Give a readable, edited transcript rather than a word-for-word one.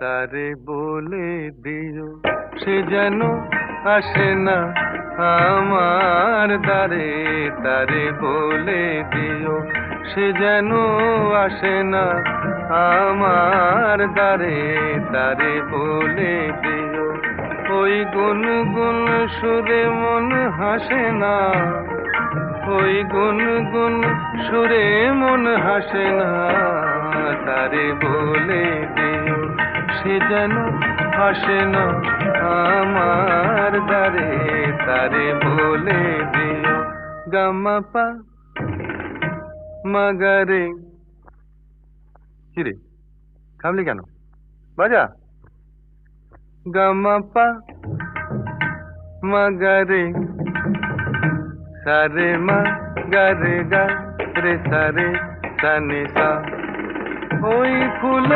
তারে বলে দিও সে যেন আসে না আমার দ্বারে। তারে বলে দিও সে যেন আসে না আমার দ্বারে। তারে বলে দিও ওই গুনগুন সুরে মন হাসে না। ওই গুনগুন সুরে মন হাসে না। তারে বলে দিও সে যেন আসে না আমার দ্বারে। তারে বলে দিও গামা পা মাগারে। কিরে থামলি কেন? বাজা গামা পা মাগারে সারে মা গারে গা রে সারে সানে সা। ওই ফুল